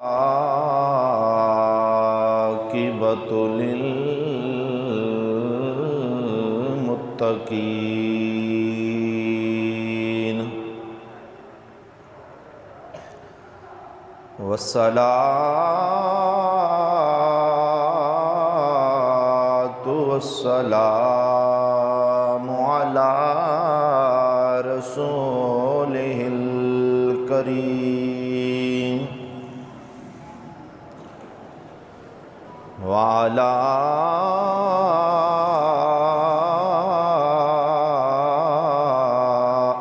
عاقبۃ للمتقین والصلاة والسلام علی رسولہ الکریم وعلی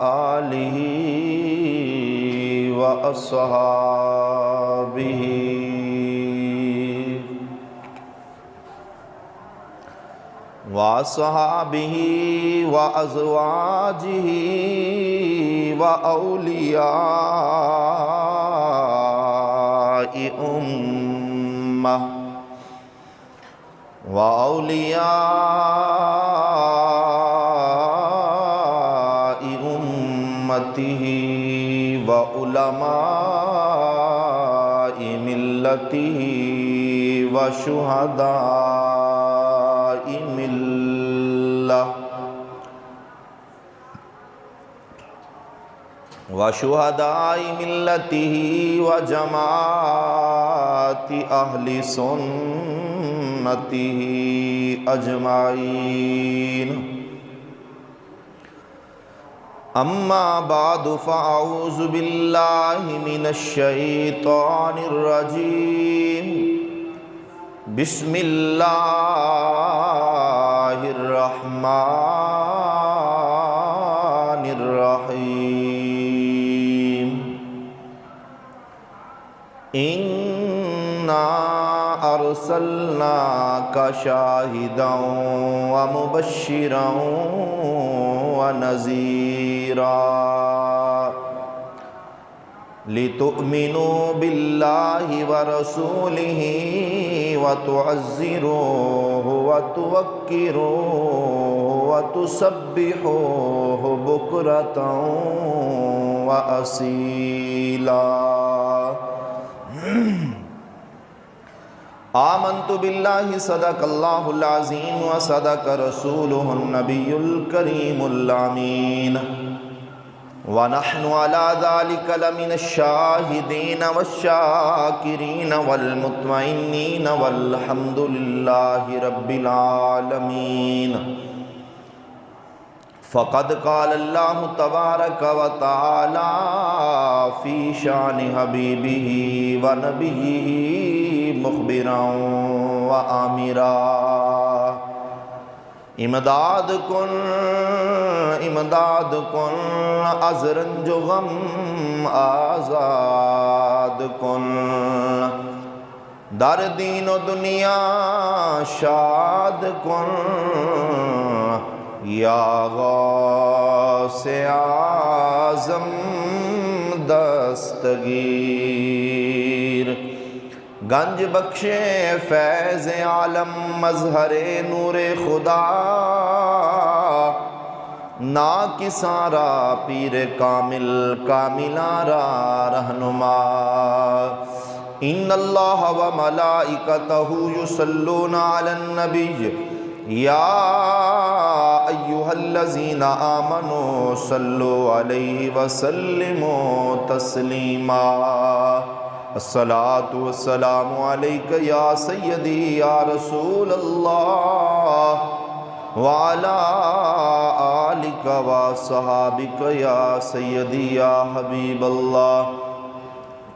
آلہ وأصحابہ وأزواجہ وأولیاء أمہ أمته وعلماء ملته وشهداء ملته وجماعة أهل سنته أجمعين أما بعد فأعوذ بالله من الشيطان الرجيم بسم الله الرحمن الرحيم إنا أرسلناك شاهدا ومبشرا ونذيرا لتؤمنوا بالله ورسوله وتعزروه وتوقروه وتسبحوه بكرة وأصيلا آمنت بالله صدق الله العظيم وصدق رسوله النبي الكريم الأمين ونحن على ذلك لمن الشاهدين والشاكرين والمطمئنين والحمد لله رب العالمين فقد قال الله تبارك وتعالى في شان حبيبه ونبيه مخبرا وآمرا امداد کن از رنج و غم آزاد کن در دین و دنیا شاد کن یا غوث اعظم دستگیر گنج بخشے فیض عالم مظہر نور خدا نا کسارا پیر کامل کاملارا رہنما ان اللہ و ملائکتہ یصلون علی النبی یا ایہا الذین آمنوا صلوا علیہ وسلموا تسلیما الصلاة والسلام علیک یا سیدی یا رسول اللہ وعلا آلک وصحابک یا سیدی یا حبیب اللہ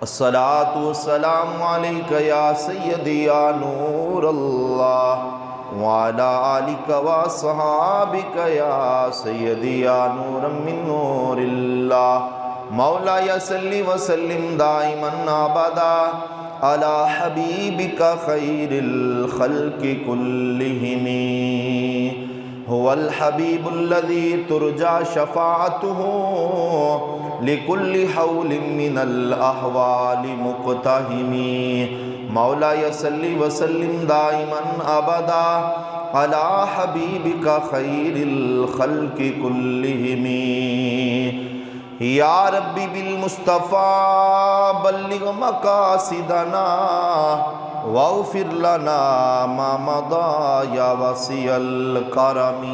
الصلاة والسلام علیک یا سیدی یا نور اللہ وعلا آلک وصحابک یا سیدی یا نور من نور اللہ مولا صلی وسلم دائما ابدا علی حبیبک خیر الخلق کلہم هو الحبیب الذی ترجى شفاعته لكل حول من الاحوال مقتحم مولا صلی وسلم دائما ابدا علی حبیبک خیر الخلق کلہم یا ربی بالمصطفیٰ بلغ مقاصدنا واغفر لنا ما مضى یا وسیع الکرم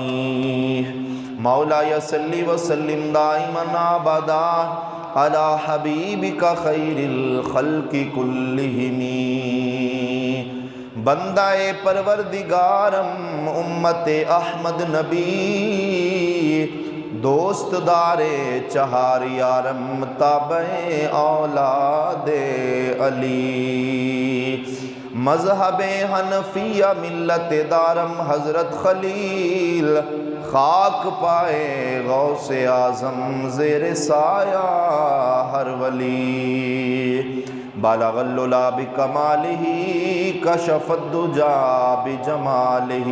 مولاي صلی وسلم دائما ابدا علی حبیبک خیر الخلق کلہم بندہ پروردگارم امت احمد نبی دوست دار چہار یارم تابع اولاد علی مذہب حنفیہ ملت دارم حضرت خلیل خاک پائے غوث اعظم زیر سایہ ہر ولی بالغ العلا بکمالہ کشف الدجا بجمالہ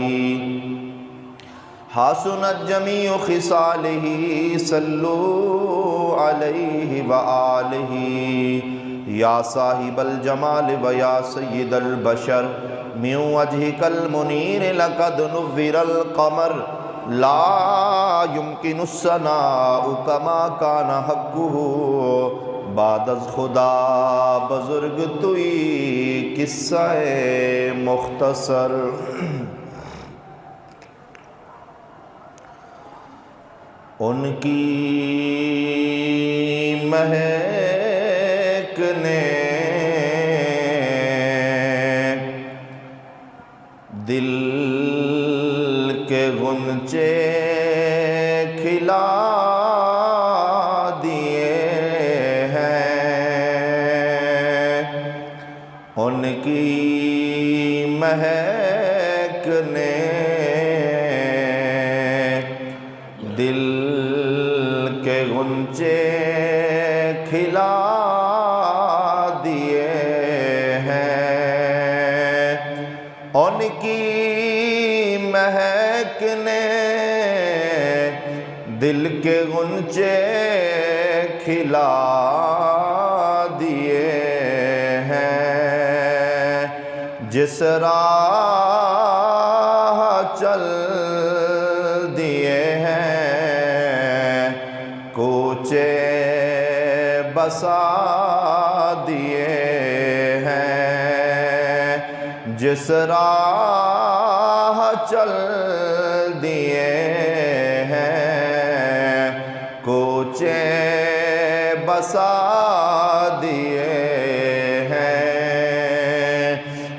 حسنت جمیع خصالہ صلو علیہ وآلہ یا صاحب الجمال و یا سید البشر من وجہک المنیر لقد نور القمر لا يمکن الثناء کما کان حقہ بعد از خدا بزرگ توئی قصہ مختصر ان کی مہک نے دل کے غنچے کھلا دیے ہیں ان کی مہک نے دل کے غنچے کھلا دیے ہیں ان کی مہک نے دل کے غنچے کھلا دیے ہیں جس راہ چل دیے ہیں کوچے بسا دیے ہیں جس راہ چل دیے ہیں کوچے بسا دیے ہیں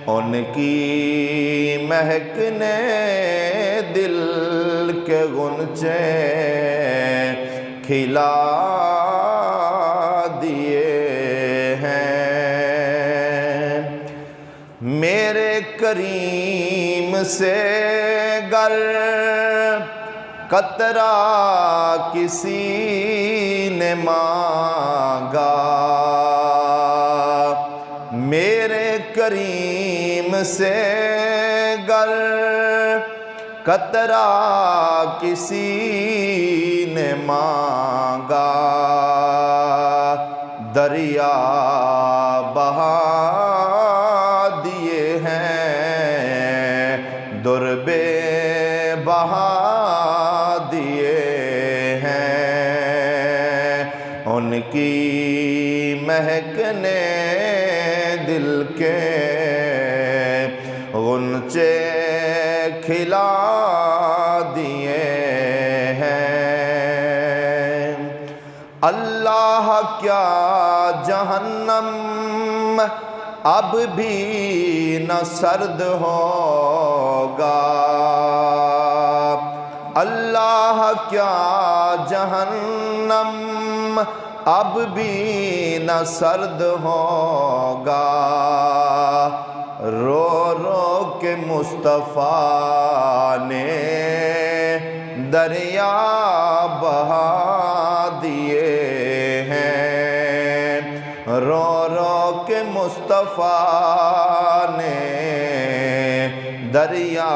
ان کی مہک نے دل کے غنچے کھلا دیے ہیں میرے کریم سے گر قطرہ کسی نے مانگا میرے کریم سے گر قطرہ کسی نے مانگا دریا بہا دیے ہیں دربے بہا دیے ہیں ان کی مہک نے دل کے غنچے کھلا دیے ہیں اللہ کیا جہنم اب بھی نہ سرد ہوگا اللہ کیا جہنم اب بھی نہ سرد ہوگا رو رو کے مصطفیٰ نے دریا بہا دیے ہیں رو رو کے مصطفیٰ نے دریا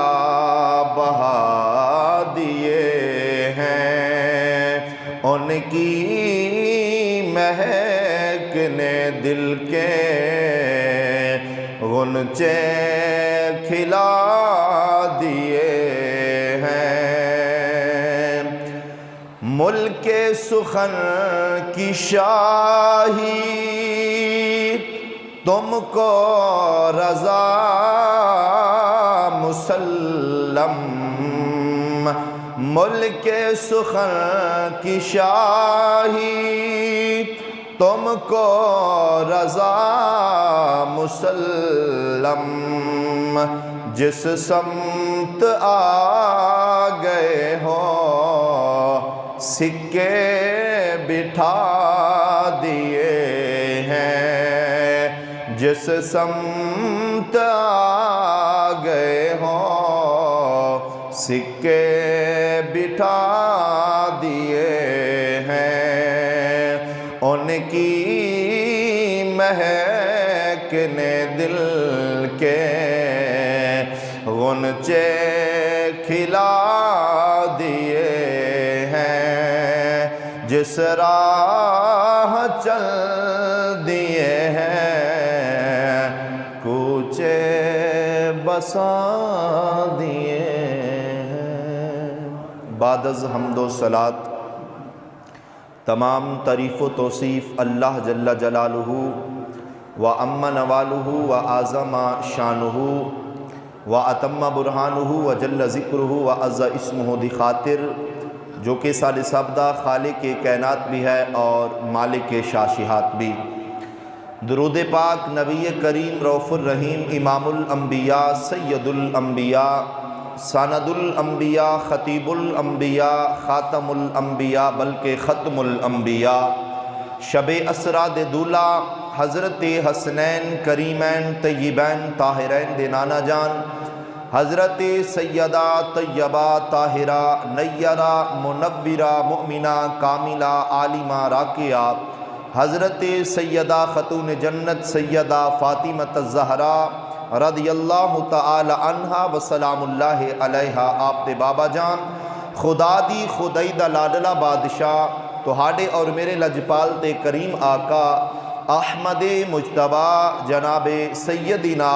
بہا دیے ہیں ان کی مہک نے دل کے غنچے کھلا دیے ہیں ملک سخن کی شاہی تم کو رضا مسلم، ملک سخن کی شاہی تم کو رضا مسلم، جس سمت آ گئے ہو سکے بٹھا دیے ہیں، جس سمت آ گئے ہو سکے بٹھا دیے ہیں، ان کی مہک نے دل کے غنچے کھلا دیے ہیں، جس راہ چل دیے ہیں کوچے بسا دیے ہیں۔ بعد از حمد و صلات تمام تعریف و توصیف اللہ جل جلالہ و اما نوالہ و اعظم شانہ و اتم برہانہ و جل ذکرہ و عز اسمہ دی خاطر، جو کہ ثالث خالق کائنات بھی ہے اور مالک شاشہات بھی۔ درود پاک نبی کریم رؤوف الرحیم امام الانبیاء سید الانبیاء سند الانبیاء خطیب الانبیاء خاتم الانبیاء بلکہ ختم الانبیاء، شب اسرا دے دولا حضرت حسنین کریمین طیبین طاہرین دے نانا جان، حضرت سیدہ طیبہ طاہرہ نیرہ منورہ مؤمنہ کاملہ عالمہ راقیہ، حضرت سیدہ خاتون جنت سیدہ فاطمہ الزہرا رضی اللہ تعالی عنہا و سلام اللہ علیہا، آپ دے بابا جان خدا دی خدائی دا لاڈلا بادشاہ تہاڈے اور میرے لجپال تے کریم آقا احمد مجتبی جناب سیدنا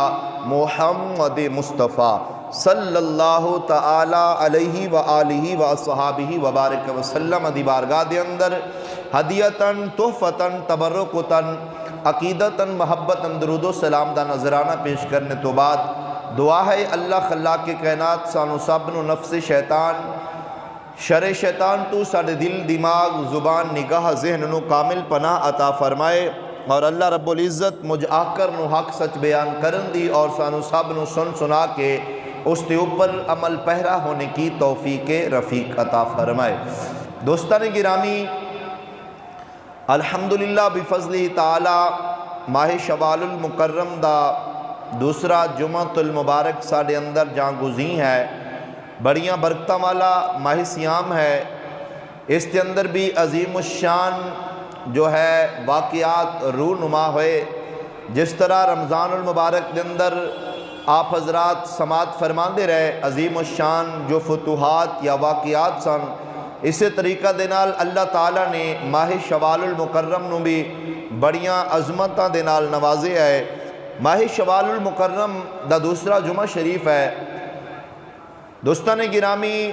محمد مصطفیٰ صلی اللہ تعالی علیہ وآلہ وصحابہ وبارک وسلم دی بارگاہ دے اندر ہدیتاً تحفتاً تبرکتاً عقیدتاً محبتاً درود و سلام دا نظرانہ پیش کرنے تو بعد دعا ہے اللہ خلاق کے کائنات سانو سب نو نفس شیطان شر شیطان تو ساڑے دل دماغ زبان نگاہ ذہن نو کامل پناہ عطا فرمائے، اور اللہ رب العزت مجھ آکر نو حق سچ بیان کرن دی اور سانو سب نو سن سنا کے اس تے اوپر عمل پہرا ہونے کی توفیق رفیق عطا فرمائے۔ دوستان گرامی، الحمدللہ بفضل تعالی ماہ شوال المکرم دا دوسرا جمعۃ المبارک ساڑے اندر جہاں گزین ہے، بڑیاں برکتہ والا ماہ سیام ہے، اس کے اندر بھی عظیم الشان جو ہے واقعات رونما ہوئے، جس طرح رمضان المبارک کے اندر آپ حضرات سماعت فرماندے رہے عظیم الشان جو فتوحات یا واقعات سن، اسی طریقہ دے نال اللہ تعالیٰ نے ماہ شوال المکرم نو بھی بڑیاں عظمتاں دے نال نوازے ہے۔ ماہ شوال المکرم دا دوسرا جمعہ شریف ہے۔ دوستان گرامی،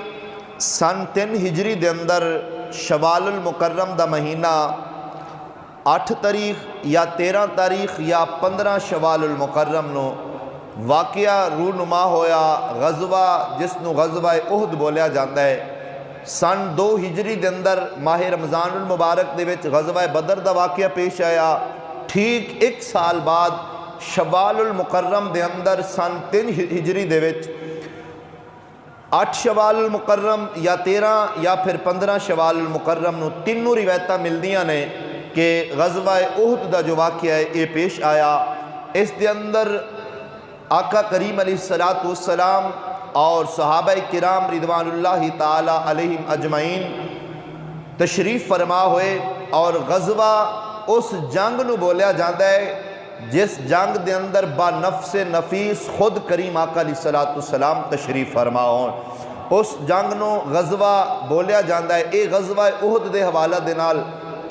سن 3 ہجری دے اندر شوال المکرم دا مہینہ 8 تاریخ یا 13 تاریخ یا 15 شوال المکرم نو واقعہ رونما ہویا، غزوہ جس نو غزوہ احد بولیا جاندہ ہے۔ سن 2 ہجری دے اندر ماہ رمضان المبارک دے وچ غزوہ بدر دا واقعہ پیش آیا۔ ٹھیک 1 سال بعد شوال المکرم دے اندر سن 3 ہجری دے وچ 8 شوال المکرم یا 13 یا پھر 15 شوال المکرم نو تینوں روایتاں ملدیاں نے کہ غزوہ احد دا جو واقعہ ہے یہ پیش آیا۔ اس دے اندر آقا کریم علیہ السلام اور صحابہ کرام رضوان اللہ تعالی علیہم اجمعین تشریف فرما ہوئے، اور غزوہ اس جنگ نو بولیا جاندہ ہے جس جنگ دے اندر با نفس نفیس خود کریم آقا علیہ السلام تشریف فرما ہون، اس جنگ نو غزوہ بولیا جاندہ ہے۔ اے غزوہ احد دے حوالہ دے نال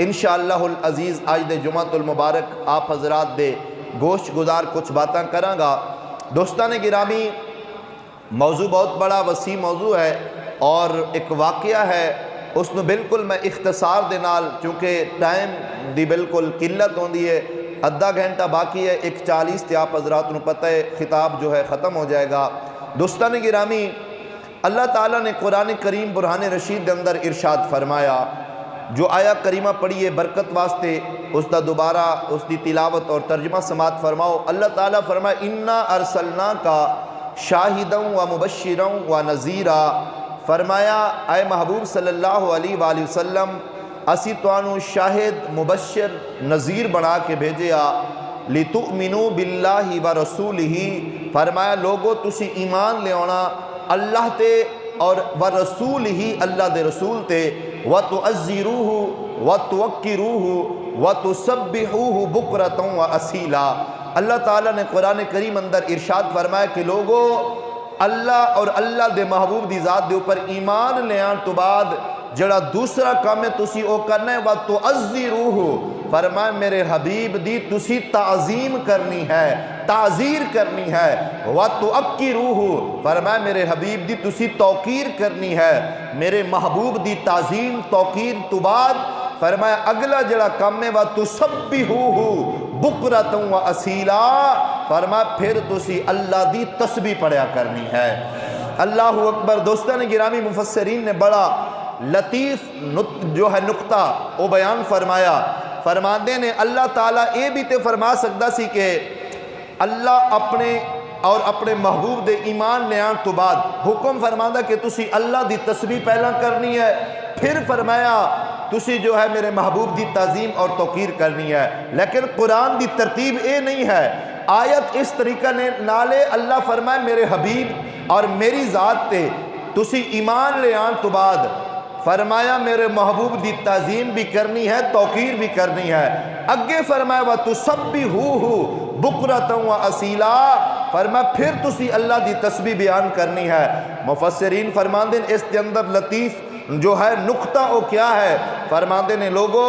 انشاءاللہ العزیز آج دے جمعۃ المبارک آپ حضرات دے گوشت گزار کچھ باتاں کراں گا۔ دوستان گرامی، موضوع بہت بڑا وسیع موضوع ہے اور ایک واقعہ ہے اس ਨੂੰ ਬਿਲਕੁਲ ਮੈਂ اختصار ਦੇ ਨਾਲ, چونکہ ٹائم دی بالکل قلت ہوندی ہے, آدھا گھنٹہ باقی ہے, 1:40 تے آپ حضرات کو پتہ ہے خطاب جو ہے ختم ہو جائے گا. دوستان گرامی, اللہ تعالیٰ نے قرآن کریم برہان رشید دے اندر ارشاد فرمایا, جو آیا کریمہ پڑھیے برکت واسطے اس دا دوبارہ اس دی تلاوت اور ترجمہ سماعت فرماؤ. اللہ تعالیٰ فرمایا انا ارسلناک شاہدا و مبشرا و نذیرا. فرمایا اے محبوب صلی اللہ علیہ وآلہ وسلم اسی توانو شاہد مبشر نذیر بنا کے بھیجیا. لتؤمنوا باللہ و رسولہ, فرمایا لوگو تسی ایمان لے آنا اللہ تے اور ورسولہ اللہ دے رسول تے, وَتُعَزِّرُوهُ وَتُوَقِّرُوهُ وَتُسَبِّحُوهُ بُكْرَةً وَأَصِيلًا. اللہ تعالیٰ نے قرآن کریم اندر ارشاد فرمایا کہ لوگو اللہ اور اللہ دے محبوب دی ذات دے اوپر ایمان لے آن تو بعد جڑا دوسرا کام ہے تسی او کرنا ہے, وَتُعَزِّرُوهُ, فرمایا میرے حبیب دی تسی تعظیم کرنی ہے, تعزیر کرنی ہے. وَتُعَقِّرُوهُ, فرمایا میرے حبیب دی تسی توقیر کرنی ہے. میرے محبوب دی تعظیم توقیر تو بعد فرمایا اگلا جڑا کام ہے وَتُسَبِّحُوهُ بُكْرَةً وَأَصِيلًا, فرمایا پھر تسی اللہ دی تسبیح پڑھیا کرنی ہے. اللہ اکبر. دوستان گرامی, مفسرین نے بڑا لطیف جو ہے نقطہ وہ بیان فرمایا. فرماندے نے اللہ تعالیٰ اے بھی تے فرما سکتا سی کہ اللہ اپنے اور اپنے محبوب دے ایمان لے آن تو بعد حکم فرماندہ کہ تسی اللہ دی تسبیح پہلا کرنی ہے, پھر فرمایا تسی جو ہے میرے محبوب دی تعظیم اور توقیر کرنی ہے. لیکن قرآن دی ترتیب اے نہیں ہے. آیت اس طریقہ نے نالے اللہ فرمائے میرے حبیب اور میری ذات تے تسی ایمان لے آن تو بعد فرمایا میرے محبوب دی تعظیم بھی کرنی ہے, توقیر بھی کرنی ہے. اگے فرمایا وَتُسَبِّحُوهُ بُكْرَةً وَأَصِيلًا, فرمایا پھر تسی اللہ دی تسبیح بیان کرنی ہے. مفسرین فرماندے اس کے اندر لطیف جو ہے نقطہ وہ کیا ہے, فرماندے نے لوگو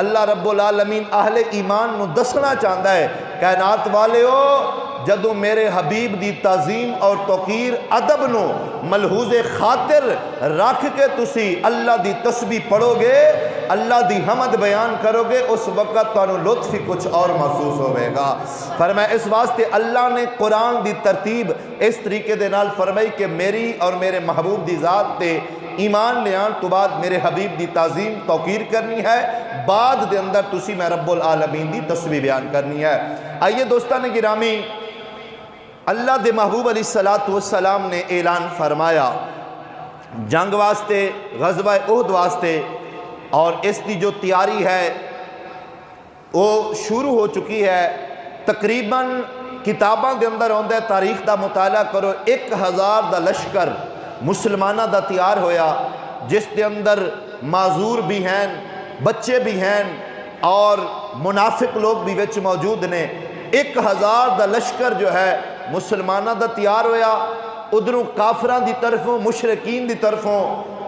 اللہ رب العالمین اہل ایمان نو دسنا چاہتا ہے کائنات والے ہو, جدو میرے حبیب دی تعظیم اور توقیر ادب نو ملحوظ خاطر رکھ کے تسی اللہ دی تسبیح پڑھو گے, اللہ دی حمد بیان کرو گے, اس وقت تانوں لطف ہی کچھ اور محسوس ہوئے گا. فرمایا اس واسطے اللہ نے قرآن دی ترتیب اس طریقے دے نال فرمائی کہ میری اور میرے محبوب دی ذات تے ایمان لے آن تو بعد میرے حبیب دی تعظیم توقیر کرنی ہے, بعد دے اندر تسی میں رب العالمین دی تسبیح بیان کرنی ہے. آئیے دوستان گرامی, اللہ دے محبوب علیہ السلام نے اعلان فرمایا جنگ واسطے, غزوہ احد واسطے, اور اس دی جو تیاری ہے وہ شروع ہو چکی ہے. تقریباً کتاباں دے اندر ہوندہ ہے, تاریخ دا مطالعہ کرو, 1000 دا لشکر مسلمانہ دا تیار ہویا, جس دے اندر معذور بھی ہیں, بچے بھی ہیں اور منافق لوگ بھی وچ موجود نے. 1000 دا لشکر جو ہے مسلمانہ دا تیار ہویا, ادھروں کافران دی طرفوں مشرکین دی طرفوں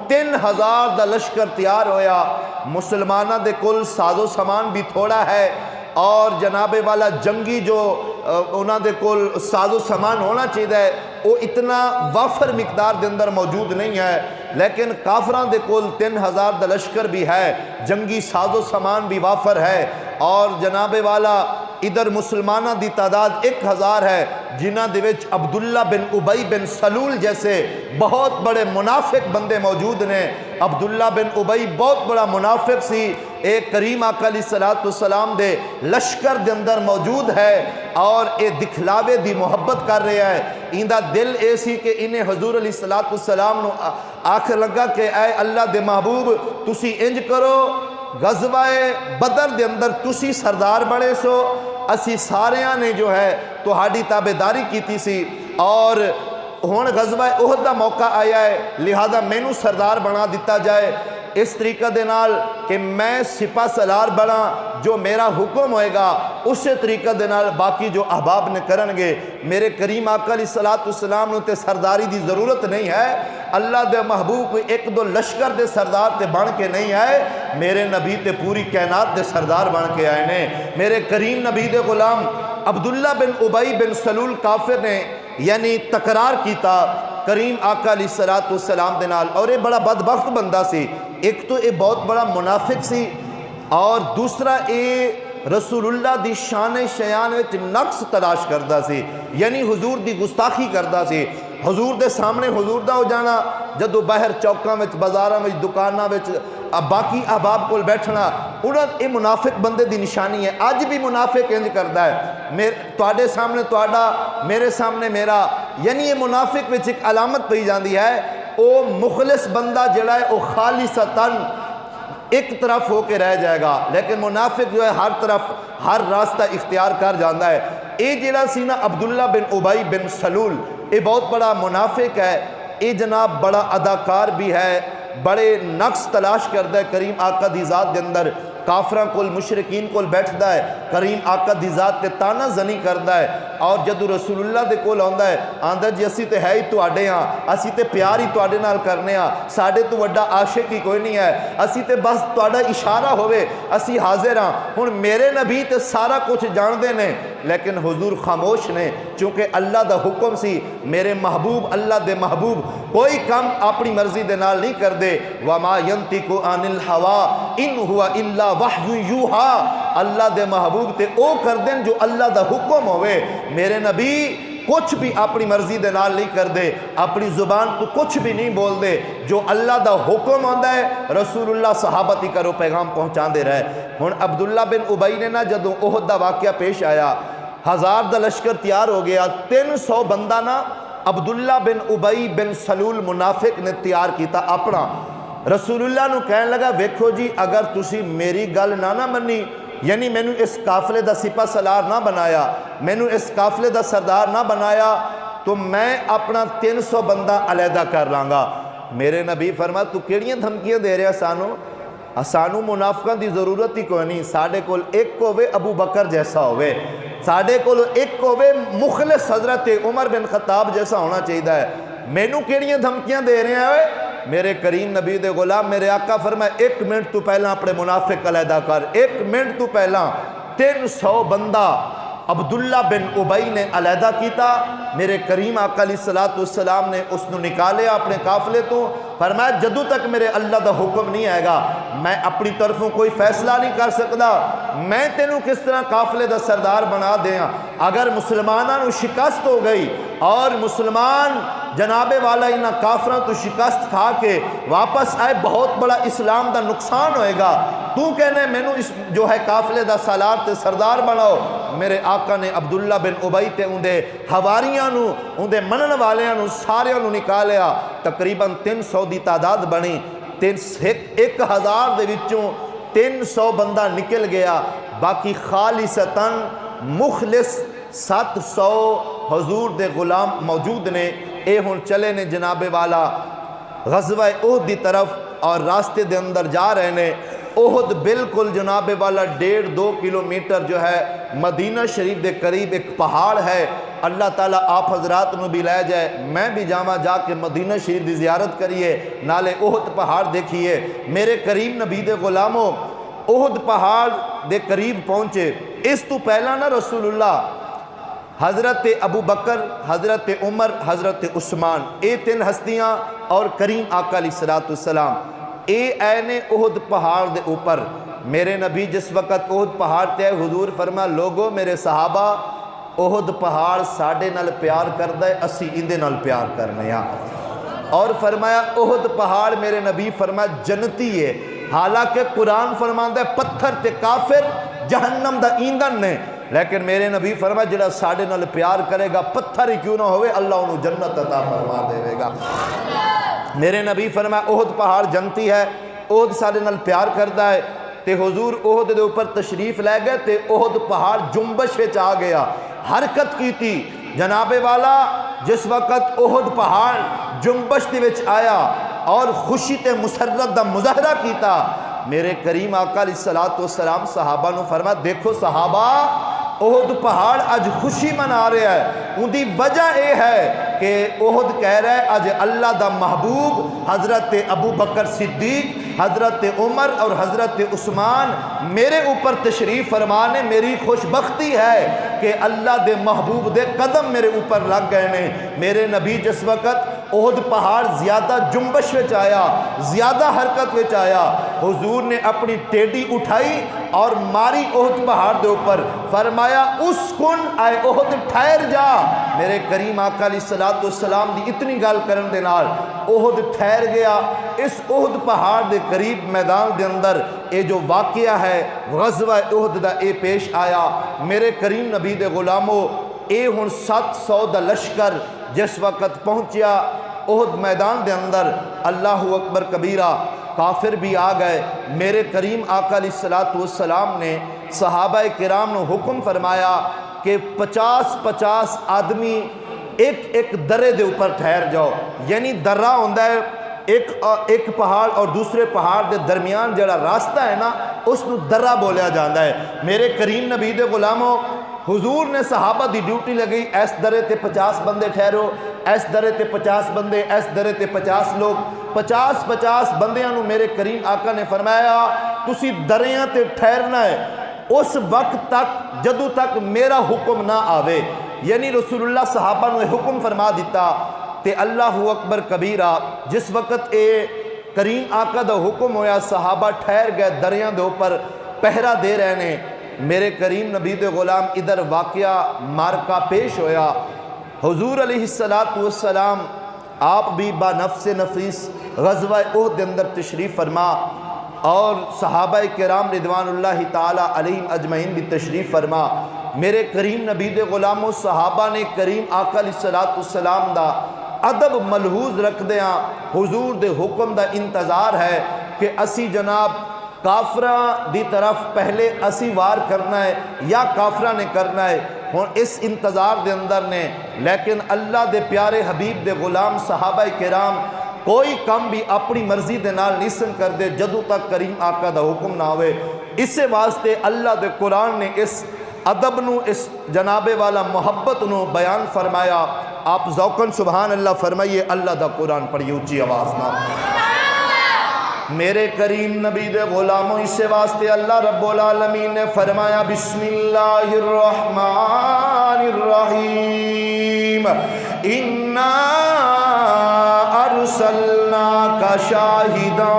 3000 دا لشکر تیار ہویا. مسلمانہ دے کل ساز و سامان بھی تھوڑا ہے, اور جناب والا جنگی جو انہاں دے کل ساز و سامان ہونا چاہیے وہ اتنا وافر مقدار دے اندر موجود نہیں ہے. لیکن کافران دے کل 3000 دا لشکر بھی ہے, جنگی ساز و سامان بھی وافر ہے, اور جناب والا ادھر مسلمانہ دی تعداد 1000 ہے, جنہ دے وچ عبداللہ بن ابی بن سلول جیسے بہت بڑے منافق بندے موجود نے. عبداللہ بن ابی بہت بڑا منافق سی, ایک کریم آقا علیہ السلام دے لشکر دے اندر موجود ہے, اور اے دکھلاوے دی محبت کر رہے ہیں. ایندہ دل ایسی کہ انہیں حضور علیہ السلام نو آخر لگا کہ اے اللہ دے محبوب تسی انج کرو, غزوہ بدر دے اندر تسی سردار بڑے سو, اسی ساریاں نے جو ہے تہاڈی تابعداری کیتی سی, اور ہون غزوہ احد دا موقع آیا ہے, لہذا مینوں سردار بنا دیتا جائے. اس طریقہ دے نال کہ میں سپہ سالار بنا, جو میرا حکم ہوئے گا اسی طریقہ دے نال باقی جو احباب نے کرنگے. میرے کریم آقا علیہ السلام نے تے سرداری دی ضرورت نہیں ہے, اللہ دے محبوب ایک دو لشکر دے سردار تے بن کے نہیں آئے, میرے نبی تے پوری کائنات دے سردار بن کے آئے نے. میرے کریم نبی دے غلام عبداللہ بن ابی بن سلول کافر نے یعنی تقرار کیتا کریم آقا علیہ الصلوۃ والسلام دے نال، اور یہ بڑا بدبخت بندہ سی۔ ایک تو یہ بہت بڑا منافق سی، اور دوسرا یہ رسول اللہ دی شان شیان وچ نقص تلاش کردا سی، یعنی حضور دی گستاخی کردا سی۔ حضور دے سامنے حضور دا ہو جانا، جدو باہر چوکاں وچ، بازاراں وچ، دکاناں وچ باقی احباب کول بیٹھنا، انہاں یہ منافق بندے دی نشانی ہے۔ اج بھی منافق انج کردا ہے، تواڈے سامنے تواڈا، میرے سامنے میرا، یعنی یہ منافق وچ ایک علامت پئی جاندی ہے، او مخلص بندہ جڑا ہے او خالصتاً ایک طرف ہو کے رہ جائے گا، لیکن منافق جو ہے ہر طرف ہر راستہ اختیار کر جاندہ ہے۔ اے جڑا سی نا عبداللہ بن ابی بن سلول، یہ بہت بڑا منافق ہے، یہ جناب بڑا اداکار بھی ہے، بڑے نقص تلاش کرتا ہے کریم آقا دی ذات دے اندر، کافراں کول مشرکین کول بیٹھدا ہے، کریم آقا دی ذات تے تانا زنی کردا ہے، اور جدو رسول اللہ دے کول آندا ہے، آندا جی اسی تے ہے ہی تواڈے ہاں، اسی تے پیار ہی تواڈے نال کرنے ہاں، ساڈے تو وڈا عاشق ہی کوئی نہیں ہے، اسی تے بس تواڈا اشارہ ہوئے اسی حاضر ہاں۔ ہن میرے نبی تے سارا کچھ جاندے نے، لیکن حضور خاموش نے، چونکہ اللہ دا حکم سی، میرے محبوب اللہ دے محبوب کوئی کام اپنی مرضی دے نال نہیں کر دے، وَمَا يَنْتِقُ عَنِ الْهَوَىٰ إِنْ هُوَ إِلَّا وَحْيٌ يُوحَىٰ، اللہ دے محبوب تے او کر دیں جو اللہ دا حکم ہوئے۔ میرے نبی کچھ بھی اپنی مرضی دے نال نہیں کر دے، اپنی زبان تو کچھ بھی نہیں بول دے، جو اللہ دا حکم آندا ہے رسول اللہ صحابہ تی کرو پیغام پہنچان دے رہے۔ ہن عبداللہ بن ابی نے نا جدو احد دا واقعہ پیش آیا، 1000 دا لشکر تیار ہو گیا، 300 بندہ نا عبداللہ بن ابی بن سلول منافق نے تیار کیتا اپنا۔ رسول اللہ نو کہنے لگا ویکھو جی اگر تسی میری گل نہ منی، یعنی مینو اس قافلے دا سپہ سالار نہ بنایا، مینو اس قافلے دا سردار نہ بنایا، تو میں اپنا 300 بندہ علیحدہ کر لانگا۔ میرے نبی فرما تو کیڑیاں دھمکیاں دے رہے سانو منافقان دی ضرورت ہی کوئی نہیں، ساڑھے کول ایک ہوئے ابو بکر جیسا ہوئے، ساڑھے کول ایک ہوئے مخلص حضرت عمر بن خطاب جیسا ہونا چاہیے ہے، مینو کیڑیاں دھمکیاں دے رہے ہیں؟ میرے کریم نبی دے غلام میرے آقا فرمائے 1 منٹ تو پہلا اپنے منافق علیحدہ کر، 1 منٹ تو پہلا 300 بندہ عبداللہ بن ابی نے علیحدہ کیتا۔ میرے کریم آقا علیہ السلام نے اس نے نکالے اپنے قافلے تو، فرمایا جدو تک میرے اللہ دا حکم نہیں آئے گا میں اپنی طرفوں کوئی فیصلہ نہیں کر سکتا، میں تینوں کس طرح قافلے دا سردار بنا دیا۔ اگر مسلمانوں نو شکست ہو گئی اور مسلمان جناب والا انہاں کافراں تو شکست کھا کے واپس آئے، بہت بڑا اسلام دا نقصان ہوئے گا، تو کہنے میں نو اس جو ہے قافلے دا سالار تے سردار بناؤ۔ میرے آقا نے عبداللہ بن ابی تے اندے حواریاں نو، اندے منن والیاں نو، ساریاں نو نکالیا، تقریباً 300 دی تعداد بنی، 1000 دے وچوں 300 بندہ نکل گیا، باقی خالصتاً مخلص 700 حضور دے غلام موجود نے۔ اے ہن چلے نے جناب والا غزوہ احد دی طرف، اور راستے دے اندر جا رہے نے۔ احد بالکل جناب والا 1.5-2 کلومیٹر جو ہے مدینہ شریف دے قریب ایک پہاڑ ہے، اللہ تعالیٰ آپ حضرات نو بھی لے جائے، میں بھی جاواں جا کے مدینہ شریف دی زیارت کریے، نالے احد پہاڑ دیکھیے۔ میرے کریم نبی دے غلاموں احد پہاڑ دے قریب پہنچے، اس تو پہلا نا رسول اللہ حضرت ابو بکر، حضرت عمر، حضرت عثمان، اے 3 ہستیاں اور کریم آقا علیہ السلام اے این احد پہاڑ دے اوپر۔ میرے نبی جس وقت احد پہاڑ تے حضور فرما لوگو میرے صحابہ احد پہاڑ ساڑھے نال پیار کردہ ہے، اسی اندے نال پیار کرنے ہاں، اور فرمایا احد پہاڑ میرے نبی فرما جنتی ہے، حالانکہ قرآن فرماندہ ہے پتھر تے کافر جہنم دا ایندھن نے، لیکن میرے نبی فرما جڑا ساڑھے نال پیار کرے گا پتھر ہی کیوں نہ ہوئے اللہ انہوں جنت عطا فرما دے گا۔ میرے نبی فرما احد پہاڑ جنتی ہے، احد ساڑھے نال پیار کرتا ہے، تے حضور احد دے اوپر تشریف لے گئے تے احد پہاڑ جنبش وچ آ گیا، حرکت کی تھی جناب والا۔ جس وقت احد پہاڑ جنبش دے وچ آیا اور خوشی تے مسرت دا مظاہرہ کیتا، میرے کریم آقا علیہ السلام صحابہ نو فرما دیکھو صحابہ احد پہاڑ اج خوشی منا رہا ہے، ان دی وجہ اے ہے کہ احد کہہ رہا ہے اج اللہ دا محبوب حضرت ابو بکر صدیق، حضرت عمر اور حضرت عثمان میرے اوپر تشریف فرمانے، میری خوش بختی ہے کہ اللہ دے محبوب دے قدم میرے اوپر لگ گئے نے۔ میرے نبی جس وقت احد پہاڑ زیادہ جنبش وچ آیا، زیادہ حرکت وچ آیا۔ حضور نے اپنی ٹیڈی اٹھائی اور ماری احد پہاڑ دے اوپر، فرمایا اسکن اے احد ٹھہر جا۔ میرے کریم آقا علیہ السلام دی اتنی گل کرن دے نال احد ٹھہر گیا۔ اس احد پہاڑ دے قریب میدان دے اندر اے جو واقعہ ہے غزوہ احد دا اے پیش آیا۔ میرے کریم نبی دے غلامو، اے ہن 700 دا لشکر جس وقت پہنچیا احد میدان دے اندر، اللہ اکبر کبیرہ، کافر بھی آ گئے۔ میرے کریم آقا علیہ السلام نے صحابہ کرام نے حکم فرمایا کہ 50 آدمی ایک درے دے اوپر ٹھہر جاؤ، یعنی درہ ہوندہ ہے ایک پہاڑ اور دوسرے پہاڑ دے درمیان جڑا راستہ ہے نا، اس نو درہ بولیا جاندہ ہے۔ میرے کریم نبی دے غلاموں، حضور نے صحابہ دی ڈیوٹی لگئی، ایس درے تے 50 بندے ٹھہرو، ایس درے تے 50 بندے، ایس درے تے 50 لوگ، 50 بندیاں نو میرے کریم آقا نے فرمایا تسی دریاں تے ٹھہرنا ہے اس وقت تک جدو تک میرا حکم نہ آوے۔ یعنی رسول اللہ صحابہ نے حکم فرما دیتا تے اللہ اکبر کبیرہ، جس وقت اے کریم آقا دا حکم ہویا صحابہ ٹھہر گئے دریاں دے اوپر پہرا دے رہنے۔ میرے کریم نبی دے غلام ادھر واقعہ مارکا پیش ہویا۔ حضور علیہ السلام آپ بھی با نفس نفیس غزوہ احد دے اندر تشریف فرما، اور صحابہ کرام رضوان اللہ تعالی علیہم اجمعین بھی تشریف فرما۔ میرے کریم نبی دے غلاموں، صحابہ نے کریم آقا علیہ السلام دا ادب ملحوظ رکھ دیاں حضور دے حکم دا انتظار ہے کہ اسی جناب کافرہ دی طرف پہلے اسی وار کرنا ہے یا کافرہ نے کرنا ہے۔ ہن اس انتظار دے اندر نے لیکن اللہ دے پیارے حبیب دے غلام صحابہ کرام کوئی کم بھی اپنی مرضی دے نال نہیں کر دے جدو تک کریم آقا دا حکم نہ ہوئے۔ اس واسطے اللہ دے قرآن نے اس ادب نو، اس جناب والا محبت نو بیان فرمایا۔ آپ ذوقاً سبحان اللہ فرمائیے، اللہ دا قرآن پڑھیے اونچی آواز نہ۔ میرے کریم نبی دے غلاموں، اس واسطے اللہ رب العالمین نے فرمایا بسم اللہ الرحمن الرحیم انا ارسلناک شاہدا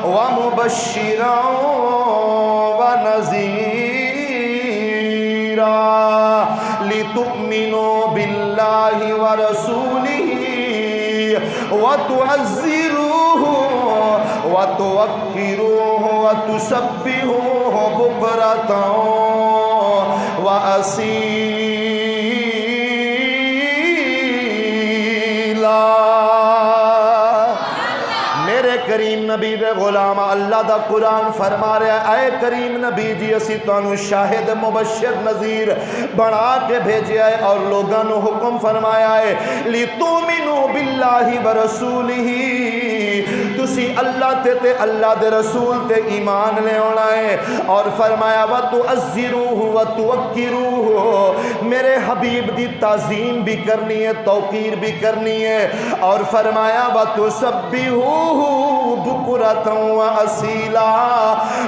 ومبشرا ونذیرا لتؤمنوا باللہ ورسولہ وتعزروہ وتوقروہ وتسبحوہ بکرۃ وأصیلا۔ میرے کریم نبی دے غلام، اللہ دا قرآن فرما رہا ہے اے کریم نبی جی اسی تانوں شاہد مبشر نذیر بنا کے بھیجیا ہے اور لوگاں نو حکم فرمایا ہے لِتُؤْمِنُوا بِاللَّهِ وَرَسُولِهِ، تسی اللہ تے اللہ دے رسول تے ایمان لے ہونا ہے، اور فرمایا وَتُعَزِّرُوهُ وَتُوَقِّرُوهُ، میرے حبیب دی تعظیم بھی کرنی ہے، توقیر بھی کرنی ہے، اور فرمایا وَتُسَبِّحُوهُ بُکْرَةً وَأَصِیلًا،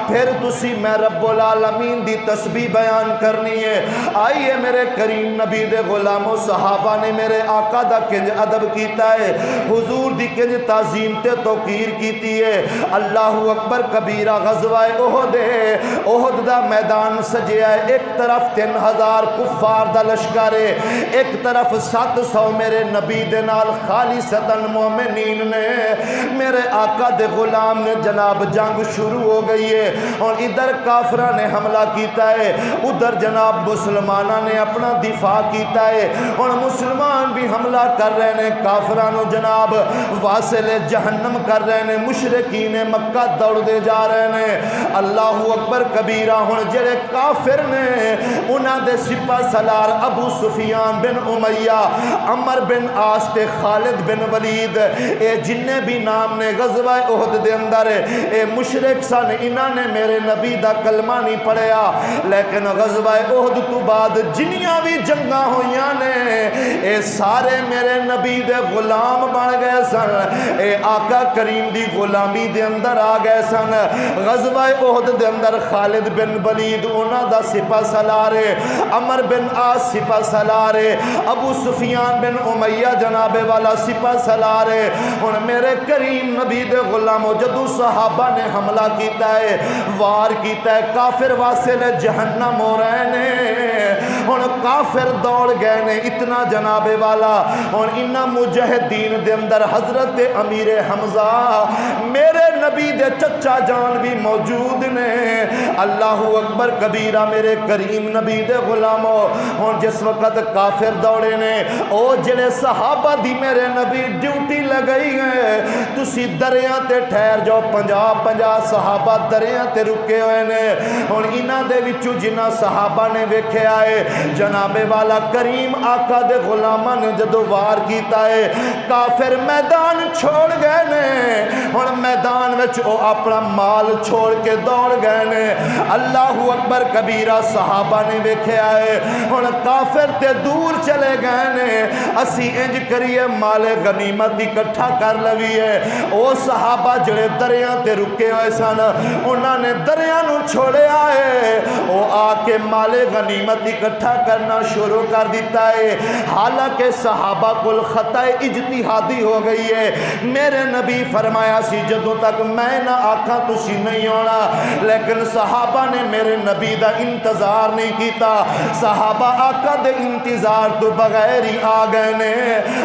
پھر تسی میں رب العالمین دی تسبیح بیان کرنی ہے۔ آئیے میرے کریم نبی دے غلاموں، صحابہ نے میرے آقا دا کنج ادب کیتا ہے، حضور دی کنج تعظیم تے توقیر کیتی ہے۔ اللہ اکبر کبیرہ، غزوہ احد ہے، احد دا میدان سجیا ہے، ایک طرف 3000 کفار دا لشکر ہے، ایک طرف 700 میرے نبی دے نال خالصتاً مومنین نے، میرے آقا دے غلام نے جناب جنگ شروع ہو گئی ہے، اور ادھر کافرہ نے حملہ کیتا ہے، ادھر جناب مسلمانہ نے اپنا دفاع کیتا ہے، اور مسلمان بھی حملہ کر رہے ہیں، کافرانو جناب واصل جہنم کر رہے ہیں، مشرقین مکہ دوڑ دے جا رہے ہیں۔ اللہ اکبر کبیرہ، ہن جڑے کافر نے انہاں دے سپہ سالار ابو سفیان بن امیہ، عمر بن عاص تے خالد بن ولید، اے جننے بھی نام نے غزوہ احد دے اندر اے مشرک سن، انہاں نے میرے نبی دا کلمہ نہیں پڑھیا، لیکن غزوہ احد تو بعد جنیاں بھی جنگاں ہویاں نے اے سارے میرے نبی دے غلام بن گئے سن، اے آقا کریم دی غلامی دے اندر آ گئے سن۔ غزوہ احد دے اندر خالد بن ولید انہاں دا سپہ سالار، عمر بن عاص سپہ سالار، ابو سفیان بن امیہ جناب والا سپہ سالار۔ ہن میرے کریم نبی دے غلاموں جدو صحابہ نے حملہ کیتا ہے، وار کیتا ہے، کافر واسے نے جہنم ہو رہے نے، ہن کافر دوڑ گئے نے اتنا جناب والا۔ ہن انہاں مجاہدین دے اندر حضرت امیر حمزہ میرے نبی دے چچا جان بھی موجود نے۔ اللہ اکبر کبیرہ میرے کریم نبی دے غلاموں، ہن جس وقت کافر دوڑے نے، او جڑے صحابہ دی میرے نبی ڈیوٹی لگئی ہے، تسی دریاں تے ٹھہر جاؤ، 50 صحابہ دریاں تے رکے ہوئے نے۔ ہن انہاں دے وچوں جنہاں صحابہ نے ویکھیا ہے جناب والا کریم آقا دے غلاماں نے جدو وار کیتا ہے، کافر میدان چھوڑ گئے نے۔ ہن میدان وچ او اپنا مال چھوڑ کے دوڑ گئے نے۔ اللہ اکبر کبیرہ صحابہ نے ویکھیا ہے، ہن کافر تے دور چلے گئے نے، اسی انج کریے مال غنیمت اکٹھا کر لویے۔ او صحابہ جڑے دریاں تے رکے ہوئے سن، انہاں نے دریاں نو چھوڑیا ہے، او آ کے مال غنیمت اکٹھا کرنا شروع کر دیتا ہے۔ حالانکہ صحابہ کل خطا اجتہادی ہو گئی ہے۔ میرے نبی فرمایا سی جدوں تک میں نہ آکھاں تسی نہیں ہونا، لیکن صحابہ نے میرے نبی دا انتظار نہیں کیتا۔ صحابہ آقا دے انتظار تو بغیر ہی آ گئے نے،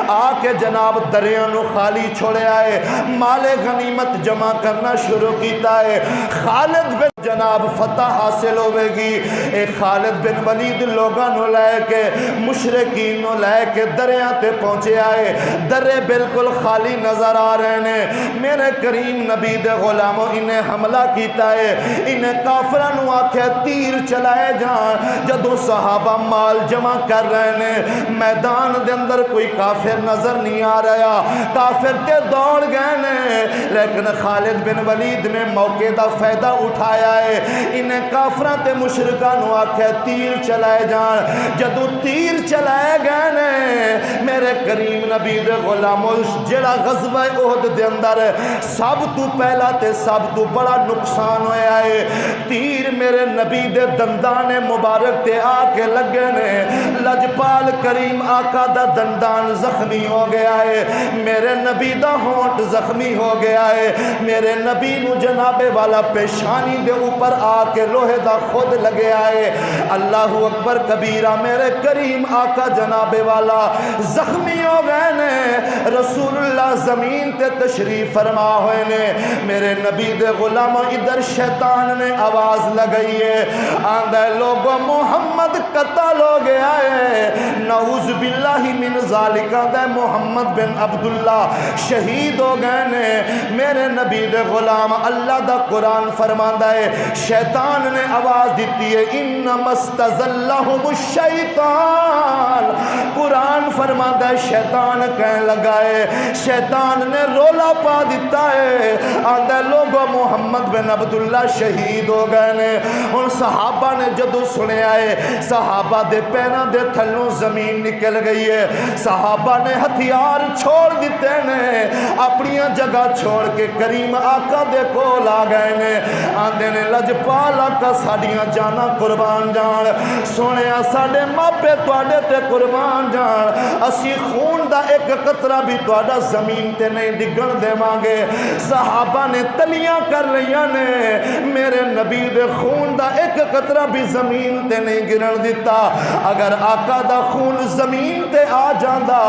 آ کے جناب دریاں نو خالی چھوڑیا ہے، مال غنیمت جمع کرنا شروع کیتا ہے۔ خالد بن جناب فتح حاصل ہوئے گی، اے خالد بن ولید لوگاں نو لے کے مشرکین نو لے کے دریاں تے پہنچے آئے، درے بالکل خالی نظر آ رہے ہیں۔ میرے کریم نبی دے غلاموں انہیں حملہ کیتا ہے، انہیں کافراں نو آکھے تیر چلائے جان۔ جدو صحابہ مال جمع کر رہے ہیں، میدان دے اندر کوئی کافر نظر نہیں آ رہا، کافر تے دوڑ گئے نے، لیکن خالد بن ولید نے موقع دا فائدہ اٹھایا ہے، انہیں کافراں تے مشرکاں نو آکھے تیر چلائے جان۔ جدو تیر چلائے گئے نے، میرے کریم نبی دے غلاموں جڑا غزوہ احد دے اندر سب تو پہلا تے سب تو بڑا نقصان ہویا ہے، تیر میرے نبی دے دندان مبارک تے آ کے لگے نے، لجپال کریم آقا دا دندان زخمی ہو گیا ہے، میرے نبی دا ہونٹ زخمی ہو گیا ہے، میرے نبی نو جناب والا پیشانی دے اوپر آ کے لوہے دا خود لگے آئے۔ اللہ اکبر کبیرہ میرے کریم آقا جناب والا زخمی ہو گئے نے، رسول اللہ زمین تے تشریف فرما ہوئے نے۔ میرے نبی دے غلاموں ادھر شیطان نے آواز لگئی ہے، آندھے لوگوں محمد قتل ہو گیا ہے، نعوذ باللہ من ذالک، آندھے محمد بن عبداللہ شہید ہو گئے نے۔ میرے نبی دے غلام اللہ دا قرآن فرماندا ہے، شیطان نے آواز دیتی ہے انما استزلہم الشیطان، قرآن فرماندا ہے شیطان کہنے لگا ہے، شیطان نے رولا پا دیتا ہے، آندھے لوگوں محمد بن عبداللہ شہید ہو گئے نے۔ ان صحابہ نے جدو سنے آئے، صحابہ دے پیروں دے تھلوں زمین نکل گئی ہے، صحابہ نے ہتھیار چھوڑ دیتے نے، اپنی جگہ چھوڑ کے کریم آقا دے کول آ گئے نے، آندھے نے لجپال آقا ساڑیاں جانا قربان جان، سونے ساڑے ماپے توڑے تے قربان جان، اسی خون دا ایک قطرہ بھی توڑا زمین تے نہیں ڈگن دے مانگے۔ صحابہ نے تلیاں کر لیا نے، میرے نبی دے خون دا ایک قطرہ بھی زمین تے نہیں گرن دیتا، اگر آقا دا خون زمین تے آ جاندہ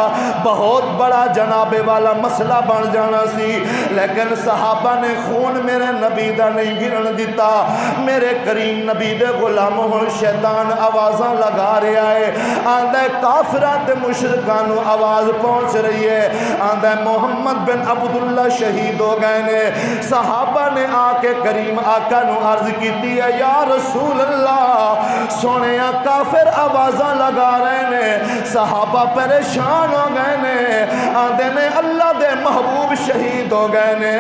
بہت بڑا جناب والا مسئلہ بن جانا سی، لیکن صحابہ نے خون میرے نبی دا نہیں گرن دیتا۔ میرے کریم نبی دے غلاموں شیطان آوازاں لگا رہا ہے، آندھے کافرات مشرکانو آواز پہنچ رہی ہے، آندھے محمد بن عبداللہ شہید ہو گئے نے۔ صحابہ نے آ کے کریم آقا نو عرض کیتی ہے یا رسول اللہ، سونے کافر آوازاں لگا رہے نے، صحابہ پریشان ہو گئے نے، آندھے نے اللہ دے محبوب شہید ہو گئے نے۔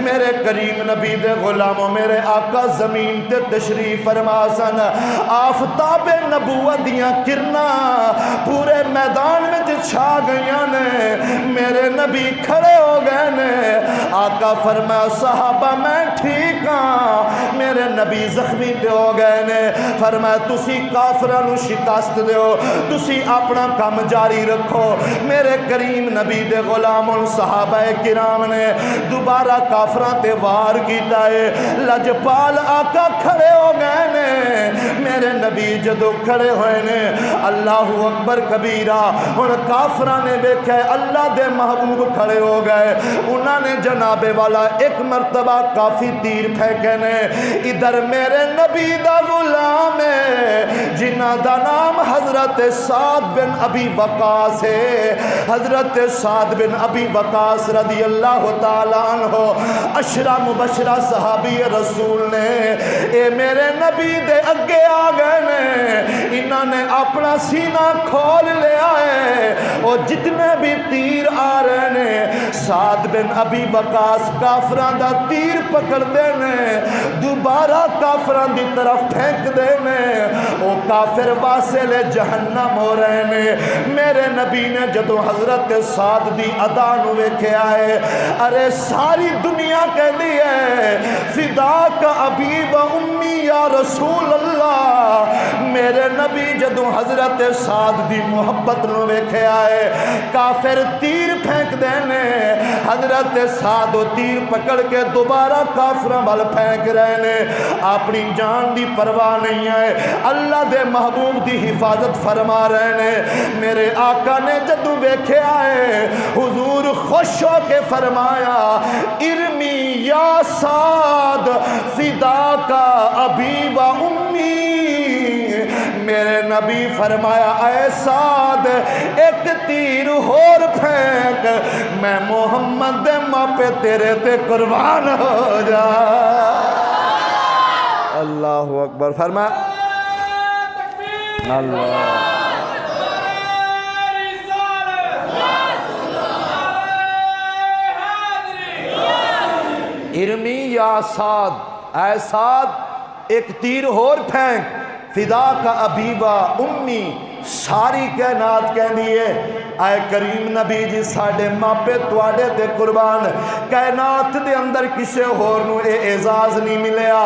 میرے کریم نبی دے غلاموں میرے آقا زمین تے تشریف فرما سن، آفتاب نبوت دیاں کرنا پورے میدان میں چھا گئیاں نے، میرے نبی کھڑے ہو گئے نے۔ آقا فرمایا صحابہ میں ٹھیک ہاں، میرے نبی زخمی تے ہو گئے نے۔ فرمایا تسی کافراں نو شکست دیو، تسی اپنا کام جاری رکھو۔ میرے کریم نبی دے غلاموں صحابہ کرام نے دوبارہ کافراں تے وار کیتا ہے۔ لجپال آقا کھڑے ہو گئے نے، میرے نبی جدو کھڑے ہوئے نے اللہ اکبر کبیرہ، ہن کافراں نے دیکھا اللہ دے محبوب کھڑے ہو گئے، انہاں نے جناب والا ایک مرتبہ کافی تیر پھینکے نے۔ ادھر میرے نبی دا غلام ہے جنہ دا نام حضرت سعد بن ابی وقاص ہے۔ حضرت سعد بن ابی وقاص رضی اللہ تعالیٰ عنہ عشرہ مبشرہ صحابی رسول نے، اے میرے نبی دے اگے آ گئے نے، انہاں نے اپنا سینہ کھول لیا ہے، اور جتنے بھی تیر آ رہے نے سعد بن ابی وقاص کافران دا تیر پکڑ دینے، دوبارہ کافران دی طرف پھینک دینے، او کافر واصل جہنم ہو رہے نے۔ میرے نبی نے جدو حضرت سعد دی ادا نو ویکھے آئے، ارے ساری دنیا کہہ دی ہے فداک ابی و امی یا رسول اللہ۔ میرے نبی جدو حضرت سعد دی محبت نو ویکھے آئے، کافر تیر پھینک دینے، حضرت سعد تیر پکڑ کے دوبارہ کافروں وال پھینک رہے نے، اپنی جان دی پرواہ نہیں ہے، اللہ دے محبوب دی حفاظت فرما رہے نے۔ میرے آقا نے جدو ویکھے آئے، حضور خوش ہو کے فرمایا ارمی یا سعد فداکا ابی و امی۔ میرے نبی فرمایا اے سعد ایک تیر اور پھینک، میں محمد دے ماں پہ تیرے تے قربان ہو جا۔ اللہ اکبر فرمایا اللہ ارمی یا سعد، اے سعد ایک تیر اور پھینک، فدا کا ابی و امی۔ ساری کائنات کہہ دیئے اے کریم نبی جی ساڑے ماپے تواڑے تے قربان، کائنات دے اندر کسے ہور نو اے اعزاز نہیں ملیا۔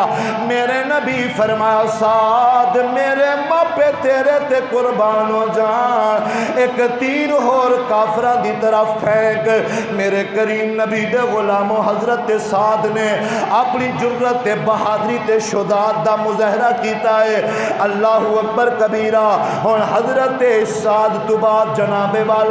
میرے نبی فرمایا سعد میرے ماپے تیرے تے قربان ہو جان، ایک تیر ہور کافران دی طرف پھینک۔ میرے کریم نبی دے غلاموں حضرت سعد نے اپنی جرت بہادری تے شجاعت دا مظاہرہ کیتا ہے۔ اللہ اکبر کبیرہ۔ اور حضرت سعد تو بعد جناب والا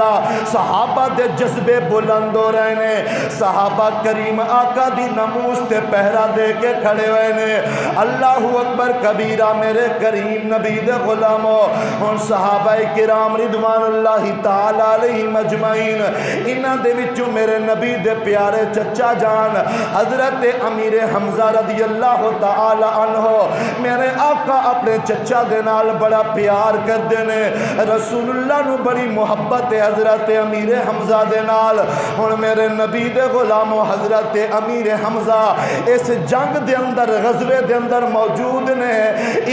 صحابہ دے جذبے بلند ہو رہے نے، صحابہ کریم آقا دی ناموس تے پہرا دے کے کھڑے ہوئے نے۔ اللہ اکبر کبیرہ۔ میرے کریم نبی دے غلاموں اور صحابہ کرام رضوان اللہ تعالی علیہ مجمعین، انہاں دے وچوں میرے نبی دے پیارے چچا جان حضرت امیر حمزہ رضی اللہ تعالی عنہ، میرے آقا اپنے چچا دے نال بڑا پیار کر دینے، رسول اللہ نو بڑی محبت ہے حضرت امیر حمزہ دے نال۔ اور میرے نبی دے غلاموں حضرت امیر حمزہ اس جنگ دے اندر غزوے دے اندر موجود نے۔